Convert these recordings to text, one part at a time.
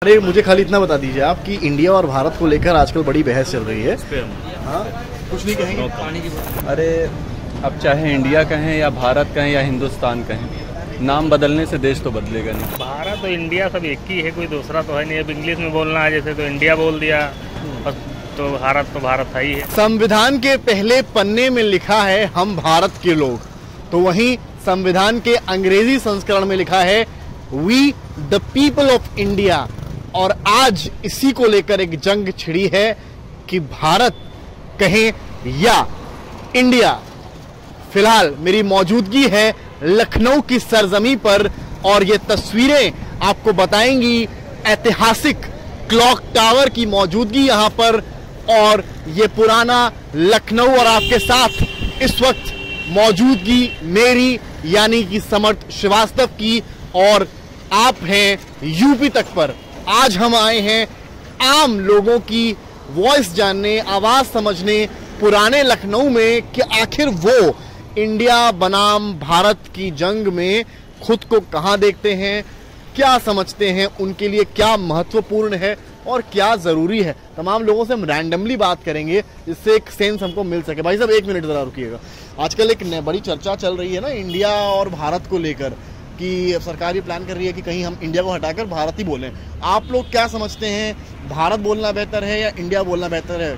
अरे मुझे खाली इतना बता दीजिए आप कि इंडिया और भारत को लेकर आजकल बड़ी बहस चल रही है। हाँ, कुछ नहीं कहेंगे? अरे अब चाहे इंडिया कहें या भारत कहें या हिंदुस्तान कहें, नाम बदलने से देश तो बदलेगा नहीं। भारत और इंडिया सब एक ही है, कोई दूसरा तो है नहीं। अब इंग्लिश में बोलना है जैसे तो इंडिया बोल दिया, तो भारत था ही है। संविधान के पहले पन्ने में लिखा है हम भारत के लोग, तो वहीं संविधान के अंग्रेजी संस्करण में लिखा है we the people of India. और आज इसी को लेकर एक जंग छिड़ी है कि भारत कहें या इंडिया। फिलहाल मेरी मौजूदगी है लखनऊ की सरजमी पर और ये तस्वीरें आपको बताएंगी ऐतिहासिक क्लॉक टावर की मौजूदगी यहां पर, और ये पुराना लखनऊ। और आपके साथ इस वक्त मौजूदगी मेरी यानी कि समर्थ श्रीवास्तव की, और आप हैं यूपी तक पर। आज हम आए हैं आम लोगों की वॉइस जानने, आवाज समझने पुराने लखनऊ में कि आखिर वो इंडिया बनाम भारत की जंग में खुद को कहां देखते हैं, क्या समझते हैं, उनके लिए क्या महत्वपूर्ण है और क्या जरूरी है। तमाम लोगों से हम रैंडमली बात करेंगे जिससे एक सेंस हमको मिल सके। भाई साहब एक मिनट जरा रुकिएगा। आजकल एक बड़ी चर्चा चल रही है ना इंडिया और भारत को लेकर कि सरकार ये प्लान कर रही है कि कहीं हम इंडिया को हटाकर भारत ही बोलें। आप लोग क्या समझते हैं, भारत बोलना बेहतर है या इंडिया बोलना बेहतर है?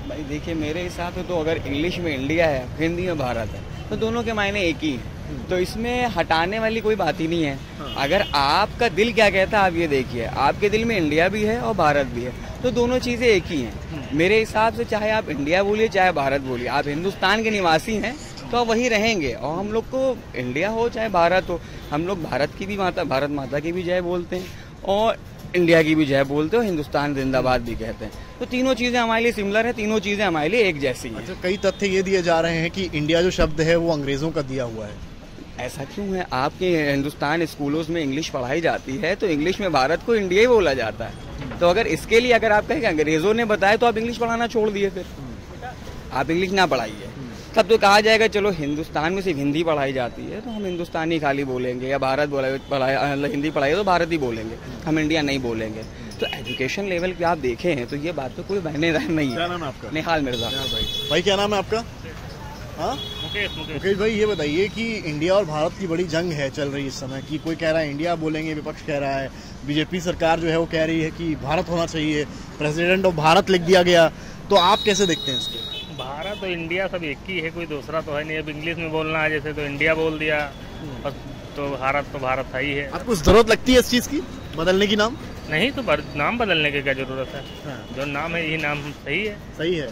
भाई देखिए, मेरे हिसाब से तो अगर इंग्लिश में इंडिया है, हिंदी में भारत है, तो दोनों के मायने एक ही है। तो इसमें हटाने वाली कोई बात ही नहीं है। अगर आपका दिल क्या कहता है आप ये देखिए, आपके दिल में इंडिया भी है और भारत भी है, तो दोनों चीजें एक ही हैं। मेरे हिसाब से चाहे आप इंडिया बोलिए चाहे भारत बोलिए, आप हिंदुस्तान के निवासी हैं तो आप वही रहेंगे। और हम लोग को इंडिया हो चाहे भारत हो, हम लोग भारत की भी माता, भारत माता की भी जय बोलते हैं और इंडिया की भी जय बोलते हैं, हिंदुस्तान जिंदाबाद भी कहते हैं। तो तीनों चीजें हमारे लिए सिमिलर है, तीनों चीजें हमारे लिए एक जैसी हैं। अच्छा, कई तथ्य ये दिए जा रहे हैं कि इंडिया जो शब्द है वो अंग्रेजों का दिया हुआ है। ऐसा क्यों है? आपके हिंदुस्तान स्कूलों में इंग्लिश पढ़ाई जाती है तो इंग्लिश में भारत को इंडिया ही बोला जाता है। तो अगर इसके लिए अगर आप कहें कि अंग्रेजों ने बताया तो आप इंग्लिश पढ़ाना छोड़ दिए, फिर आप इंग्लिश ना पढ़ाइए। तब तो कहा जाएगा चलो हिंदुस्तान में सिर्फ हिंदी पढ़ाई जाती है तो हम हिंदुस्तानी खाली बोलेंगे, या भारत हिंदी पढ़ाई तो भारत ही बोलेंगे, हम इंडिया नहीं बोलेंगे। तो एजुकेशन लेवल पे आप देखें हैं तो ये बात तो कोई बहने नहीं है। क्या नाम है आपका? निहाल मिर्जा। भाई क्या नाम है आपका? हाँ, मुकेश भाई ये बताइए कि इंडिया और भारत की बड़ी जंग है चल रही इस समय, कि कोई कह रहा है इंडिया बोलेंगे, विपक्ष कह रहा है, बीजेपी सरकार जो है वो कह रही है कि भारत होना चाहिए, प्रेसिडेंट ऑफ भारत लिख दिया गया। तो आप कैसे देखते हैं इसको? भारत और इंडिया सब एक ही है, कोई दूसरा तो है नहीं। अब इंग्लिश में बोलना है जैसे तो इंडिया बोल दिया, तो भारत था ही है। आपको जरूरत लगती है इस चीज की बदलने की? नाम नहीं तो नाम बदलने की क्या जरूरत है? जो नाम है यही नाम सही है। सही है।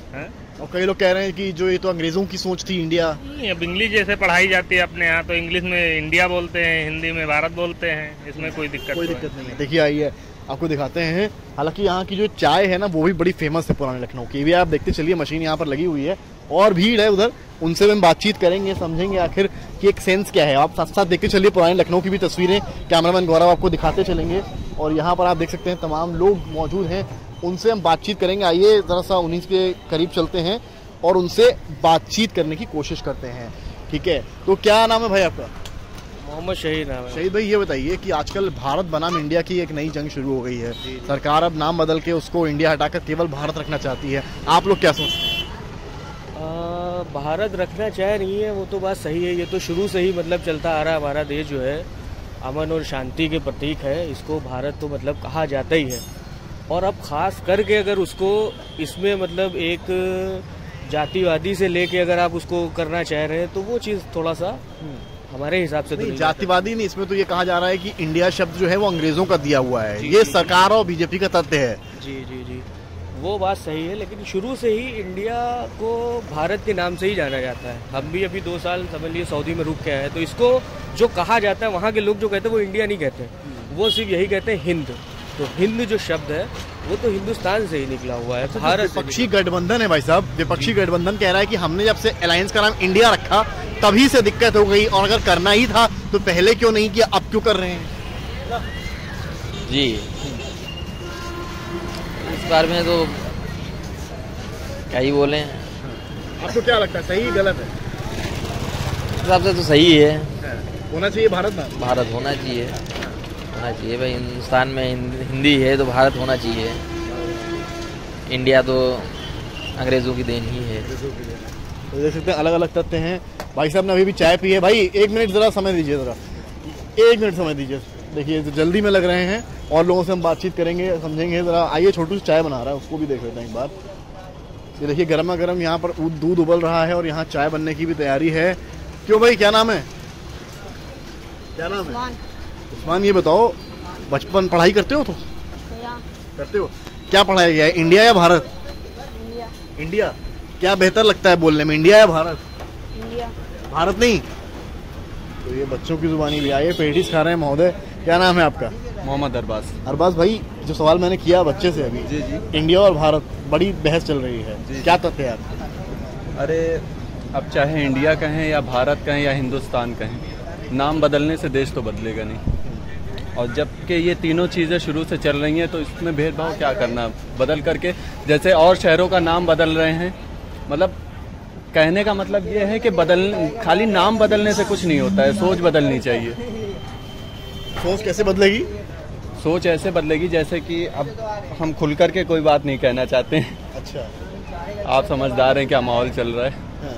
और कई लोग कह रहे हैं कि जो ये तो अंग्रेजों की सोच थी इंडिया। अब इंग्लिश जैसे पढ़ाई जाती है अपने यहाँ, तो इंग्लिश में इंडिया बोलते हैं, हिंदी में भारत बोलते हैं, इसमें कोई दिक्कत नहीं है। देखिए आइए आपको दिखाते हैं। हालांकि यहाँ की जो चाय है ना वो भी बड़ी फेमस है पुराने लखनऊ की। भी आप देखते चलिए, मशीन यहाँ पर लगी हुई है और भीड़ है उधर, उनसे भी हम बातचीत करेंगे, समझेंगे आखिर कि एक सेंस क्या है। आप साथ साथ देखते चलिए पुराने लखनऊ की भी तस्वीरें कैमरामैन गौरव आपको दिखाते चलेंगे। और यहाँ पर आप देख सकते हैं तमाम लोग मौजूद हैं, उनसे हम बातचीत करेंगे। आइए जरा सा 19 के करीब चलते हैं और उनसे बातचीत करने की कोशिश करते हैं। ठीक है, तो क्या नाम है भाई आपका? मोहम्मद शहीद नाम है। शहीद भाई ये बताइए कि आजकल भारत बनाम इंडिया की एक नई जंग शुरू हो गई है। सरकार अब नाम बदल के उसको इंडिया हटाकर केवल भारत रखना चाहती है। आप लोग क्या सोचते हैं? भारत रखना चाह रही है वो तो बात सही है। ये तो शुरू से ही मतलब चलता आ रहा है। हमारा देश जो है अमन और शांति के प्रतीक है, इसको भारत तो मतलब कहा जाता ही है। और अब खास करके अगर उसको इसमें मतलब एक जातिवादी से लेके अगर आप उसको करना चाह रहे हैं तो वो चीज़ थोड़ा सा हमारे हिसाब से नहीं, जातिवादी नहीं, इसमें तो ये कहा जा रहा है कि इंडिया शब्द जो है वो अंग्रेजों का दिया हुआ है। ये सरकार और बीजेपी का तथ्य है। जी, वो बात सही है, लेकिन शुरू से ही इंडिया को भारत के नाम से ही जाना जाता है। हम भी अभी 2 साल समझ लिए सऊदी में रुक के आए हैं, तो इसको जो कहा जाता है वहाँ के लोग जो कहते हैं वो इंडिया नहीं कहते, वो सिर्फ यही कहते हैं हिंद। तो हिंद जो शब्द है वो तो हिंदुस्तान से ही निकला हुआ है। भारत विपक्षी गठबंधन है भाई साहब, विपक्षी गठबंधन कह रहा है कि हमने जब से अलायंस का नाम इंडिया रखा तभी से दिक्कत हो गई, और अगर करना ही था तो पहले क्यों नहीं किया, अब क्यों कर रहे हैं? जी इस बार में तो क्या ही बोले। आपको क्या लगता है, सही गलत है? हिसाब से तो सही है, होना चाहिए भारत ना? भारत होना चाहिए। होना चाहिए भाई। हिंदुस्तान में हिंदी है तो भारत होना चाहिए। इंडिया तो अंग्रेज़ों की देन ही है। तो देख सकते हैं अलग अलग तथ्य हैं। भाई साहब ने अभी भी चाय पी है। भाई 1 मिनट ज़रा समय दीजिए, ज़रा 1 मिनट समय दीजिए। देखिए तो जल्दी में लग रहे हैं और लोगों से हम बातचीत करेंगे, समझेंगे। ज़रा आइए, छोटू से चाय बना रहा है, उसको भी देख लेते हैं एक बार। ये देखिए गर्मा गर्म यहाँ पर दूध उबल रहा है और यहाँ चाय बनने की भी तैयारी है। क्यों भाई, क्या नाम है? क्या नाम है? उस्मान। ये बताओ, बचपन पढ़ाई करते हो? तो करते हो। क्या पढ़ाया गया है, इंडिया या भारत? इंडिया। इंडिया। क्या बेहतर लगता है बोलने में, इंडिया या भारत? इंडिया। भारत नहीं। तो ये बच्चों की जुबानी भी आइए, पेटीज खा रहे हैं महोदय। क्या नाम है आपका? मोहम्मद अरबाज। अरबाज भाई, जो सवाल मैंने किया बच्चे से अभी, जी जी। इंडिया और भारत बड़ी बहस चल रही है, जी। क्या तथ्य है आपका? अरे अब चाहे इंडिया कहें या भारत कहें या हिंदुस्तान कहें, नाम बदलने से देश तो बदलेगा नहीं। और जबकि ये तीनों चीज़ें शुरू से चल रही हैं तो इसमें भेदभाव क्या करना, बदल करके जैसे और शहरों का नाम बदल रहे हैं। मतलब कहने का मतलब ये है कि खाली नाम बदलने से कुछ नहीं होता है, सोच बदलनी चाहिए। सोच कैसे बदलेगी? सोच ऐसे बदलेगी जैसे कि अब हम खुल कर के कोई बात नहीं कहना चाहते हैं। अच्छा। आप समझदार हैं क्या माहौल चल रहा है। हाँ।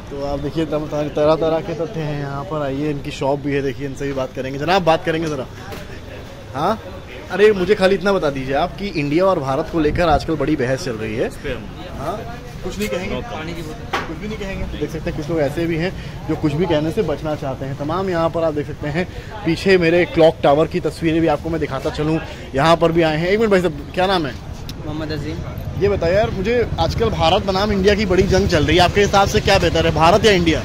तो आप देखिए तरह तरह के तथ्य हैं यहाँ पर। आइए, इनकी शॉप भी है, देखिए इनसे भी बात करेंगे। जनाब बात करेंगे ज़रा। हाँ, अरे मुझे खाली इतना बता दीजिए आप कि इंडिया और भारत को लेकर आजकल बड़ी बहस चल रही है। हाँ, कुछ नहीं कहेंगे? कुछ भी नहीं कहेंगे। तो देख सकते हैं कुछ लोग ऐसे भी हैं जो कुछ भी कहने से बचना चाहते हैं। तमाम यहाँ पर आप देख सकते हैं। पीछे मेरे क्लॉक टावर की तस्वीरें भी आपको मैं दिखाता चलूँ। यहाँ पर भी आए हैं। 1 मिनट भाई साहब, क्या नाम है? मोहम्मद अजीम। ये बताइए यार मुझे, आजकल भारत बनाम इंडिया की बड़ी जंग चल रही है, आपके हिसाब से क्या बेहतर है, भारत या इंडिया?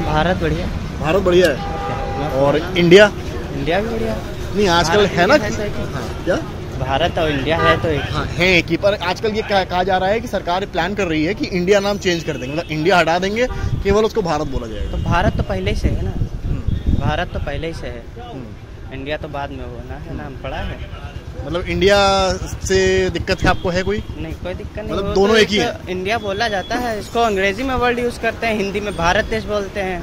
भारत बढ़िया। भारत बढ़िया है। और इंडिया? इंडिया भी बढ़िया। नहीं, आजकल है ना। हाँ, क्या? भारत और इंडिया है तो एक। हाँ है एक ही, पर आजकल ये कहा जा रहा है कि सरकार प्लान कर रही है कि इंडिया नाम चेंज कर देंगे, मतलब इंडिया हटा देंगे, केवल उसको भारत बोला जाएगा। तो भारत तो पहले ही से है ना। भारत तो पहले ही से है, इंडिया तो बाद में होना है, नाम पड़ा है। मतलब इंडिया से दिक्कत है आपको, है कोई? नहीं, कोई दिक्कत नहीं। मतलब वो दोनों तो एक ही है? इंडिया बोला जाता है, इसको अंग्रेजी में वर्ड यूज करते हैं, हिंदी में भारत देश बोलते हैं।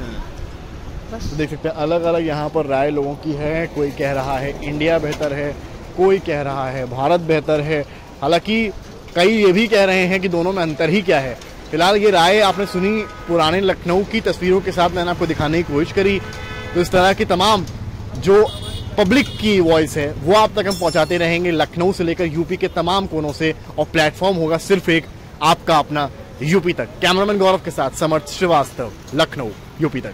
बस देख सकते हैं अलग अलग यहाँ पर राय लोगों की है। कोई कह रहा है इंडिया बेहतर है, कोई कह रहा है भारत बेहतर है। हालांकि कई ये भी कह रहे हैं कि दोनों में अंतर ही क्या है। फिलहाल ये राय आपने सुनी, पुराने लखनऊ की तस्वीरों के साथ मैंने आपको दिखाने की कोशिश करी। तो इस तरह की तमाम जो पब्लिक की वॉइस है वो आप तक हम पहुंचाते रहेंगे, लखनऊ से लेकर यूपी के तमाम कोनों से। और प्लेटफॉर्म होगा सिर्फ एक, आपका अपना यूपी तक। कैमरामैन गौरव के साथ समर्थ श्रीवास्तव, लखनऊ, यूपी तक।